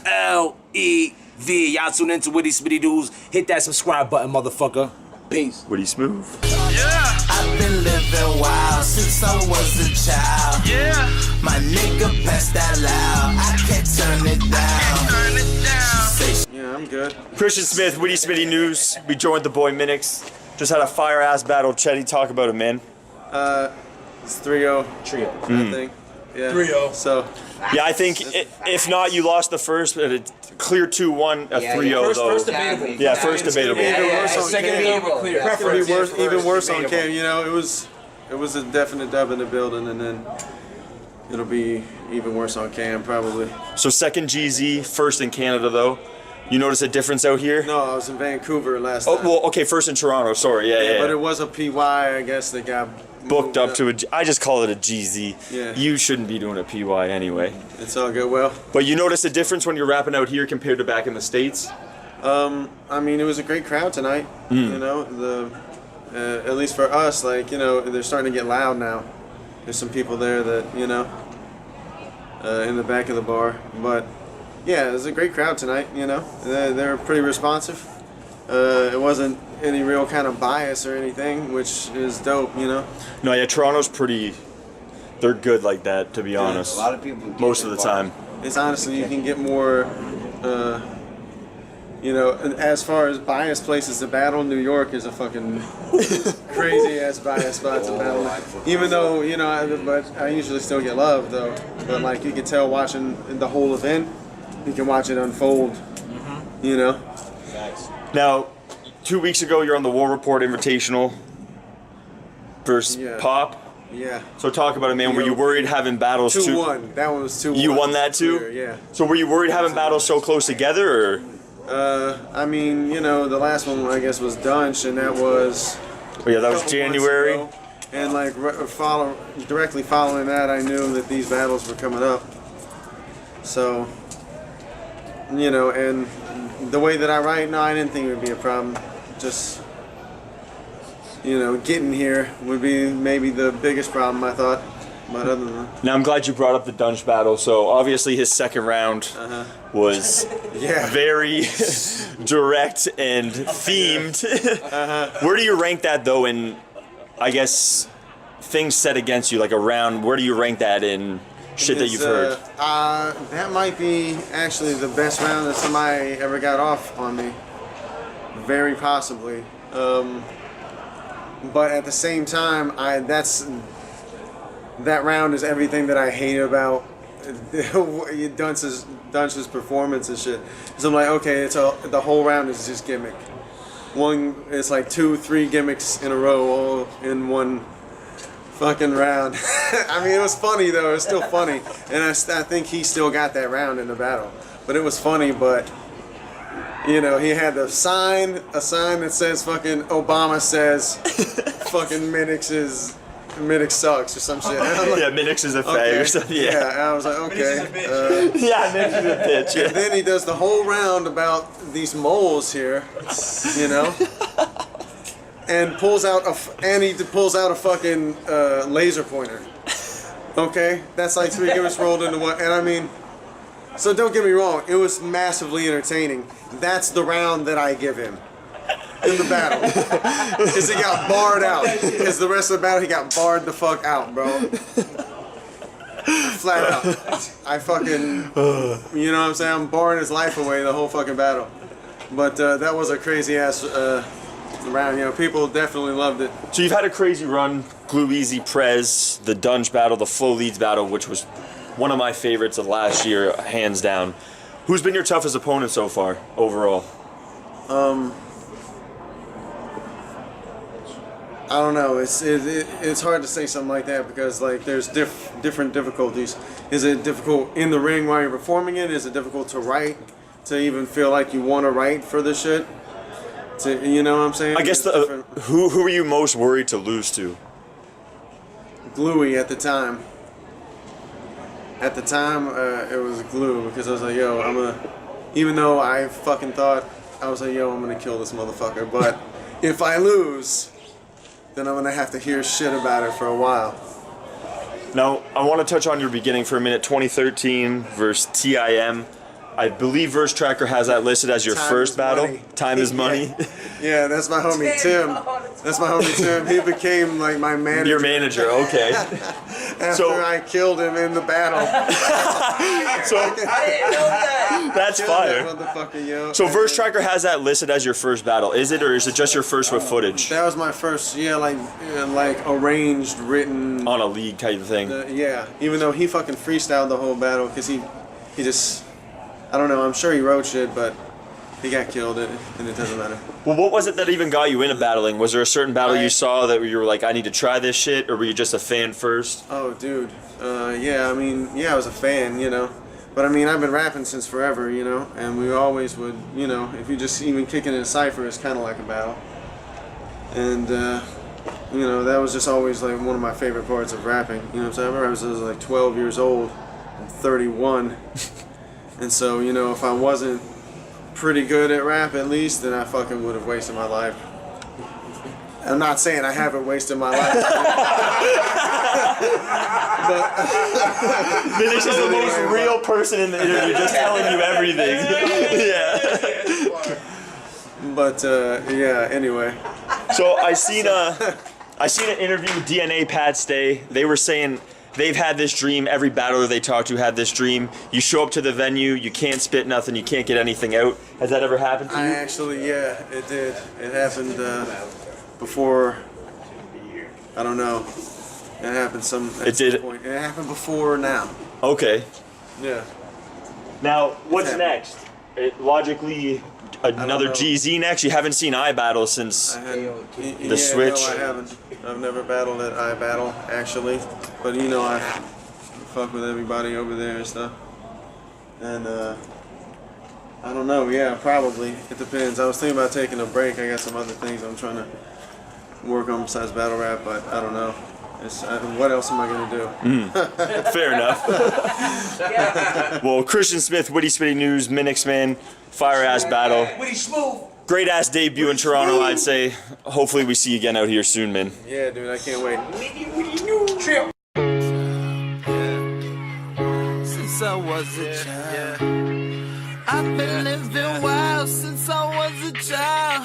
LEV. Y'all tune into Witty, Smitty dudes. Hit that subscribe button, motherfucker. Peace. Witty smooth. Yeah. I've been living wild since I was a child. Yeah. My nigga passed that loud. I can't turn it down. Turn it down. Yeah, I'm good. Christian Smith, Witty Smitty News. We joined the boy Minnix. Just had a fire-ass battle. Chetty, talk about it, man. It's 3-0. Trio. I think. Yeah. 3-0. So. Yeah, I think if not, you lost the first, but it's clear 2-1, a 3-0 though. First debatable. Yeah, first debatable. Second debatable, clear. Preferably even worse on cam. You know, it was a definite dub in the building, and then it'll be even worse on cam probably. So second GZ, first in Canada though. You notice a difference out here? No, I was in Vancouver last Oh, time. well, okay, first in Toronto, sorry, yeah. But it was a PY, I guess they got Booked up to I just call it a GZ. Yeah. You shouldn't be doing a PY anyway. It's all good. Well, but you notice a difference when you're rapping out here compared to back in the States? I mean, it was a great crowd tonight. You know, at least for us, like, you know, they're starting to get loud now. There's some people there that, you know, in the back of the bar. But yeah, it was a great crowd tonight. You know, they were pretty responsive. It wasn't any real kind of bias or anything, which is dope, you know. No, yeah, Toronto's pretty. They're good like that, to be honest. A lot of people. Most of the time. It's honestly, you can get more, you know, as far as biased places to battle, New York is a fucking crazy ass biased spot to battle. Even though, you know, but I usually still get love though. But like you can tell watching the whole event, you can watch it unfold. You know. Now, 2 weeks ago, you're on the War Report Invitational versus Pop. Yeah. So talk about it, man. Were you worried having battles 2-1. That one was 2-1. You won that too? Yeah. So were you worried having battles so close together, or? I mean, you know, the last one I guess was Dunch, and that was. Oh yeah, that was January. And like directly following that, I knew that these battles were coming up. So, you know, and the way that I write, no, I didn't think it would be a problem. Just, you know, getting here would be maybe the biggest problem, I thought. But other than that. Now I'm glad you brought up the Dunch battle. So obviously his second round was very direct and themed. Where do you rank that though in, I guess, things set against you, like a round? Where do you rank that in shit that you've heard? That might be actually the best round that somebody ever got off on me. Very possibly. But at the same time, that round is everything that I hate about Dunch's performance and shit. So I'm like, okay, the whole round is just gimmick. It's like 2-3 gimmicks in a row, all in one fucking round. I mean, it was funny though. It was still funny, and I think he still got that round in the battle. But it was funny. But you know, he had a sign that says fucking Obama says fucking Minnix sucks or some shit. Like, yeah, Minnix is a fag or something. Yeah. And I was like, okay. Yeah, Minnix is a bitch. Yeah. And then he does the whole round about these moles here, you know. And pulls out a fucking laser pointer. Okay, that's like 3 gimmicks rolled into one. And I mean, so don't get me wrong, it was massively entertaining. That's the round that I give him in the battle, because he got barred out. Because the rest of the battle, he got barred the fuck out, bro. Flat out. I fucking, you know what I'm saying? I'm barring his life away the whole fucking battle. But that was a crazy ass. Round, you know, people definitely loved it. So you've had a crazy run, Glue Easy Prez, the Dunch battle, the Flow Leads battle, which was one of my favorites of last year, hands down. Who's been your toughest opponent so far, overall? I don't know. It's hard to say something like that because like there's different difficulties. Is it difficult in the ring while you're performing it? Is it difficult to write, to even feel like you want to write for the shit? You know what I'm saying? I guess who were you most worried to lose to? Gluey at the time. At the time, it was Glue because I was like, yo, even though I fucking thought, I was like, yo, I'm gonna kill this motherfucker. But if I lose, then I'm gonna have to hear shit about it for a while. Now, I want to touch on your beginning for a minute. 2013 versus TIM. I believe Verse Tracker has that listed as your Time first is battle. money. Time is money. Yeah, that's my homie Tim. That's my homie Tim. He became like my manager. Your manager, okay. After I killed him in the battle. So I didn't know that. that's Killed that fire. motherfucker, yo. So And Verse then- Tracker has that listed as your first battle. Is it, or is it just your first with footage That was my first, like arranged, written. on a league type of thing? Yeah, even though he fucking freestyled the whole battle, because he just, I don't know, I'm sure he wrote shit, but he got killed, and it doesn't matter. Well, what was it that even got you into battling? Was there a certain battle you saw that you were like, I need to try this shit, or were you just a fan first? Oh, dude. Yeah, I mean, yeah, I was a fan, you know. But I mean, I've been rapping since forever, you know, and we always would, you know, if you just even kicking in a cypher, it's kind of like a battle. And, you know, that was just always like one of my favorite parts of rapping. You know what I'm saying? I remember I was like 12 years old, I'm 31. And so, you know, if I wasn't pretty good at rap at least, then I fucking would have wasted my life. I'm not saying I haven't wasted my life. Minnix is the most real person in the interview, just telling you everything. Yeah. But yeah, anyway. So I seen an interview with DNA Pat Stay. They were saying they've had this dream. Every battler they talked to had this dream. You show up to the venue, you can't spit nothing, you can't get anything out. Has that ever happened to you? I actually, yeah, it did. It happened before. I don't know. It happened at It did. some point. It happened before now. Okay. Yeah. Now, what's happened. next? Logically, another know. GZ next? You haven't seen iBattle since... I hadn't, The switch. No, I haven't. I've never battled at iBattle actually, but you know I fuck with everybody over there and stuff. And I don't know. Yeah, probably. It depends. I was thinking about taking a break. I got some other things I'm trying to work on besides battle rap, but I don't know. What else am I gonna do? Fair enough. Well, Christian Smith, Witty Smitty News, Minnix, man, fire-ass battle. Witty smooth. Great-ass debut in Toronto, I'd say. Hopefully we see you again out here soon, man. Yeah, dude. I can't wait. Trip. Since I was a child, I've been living wild since I was a child.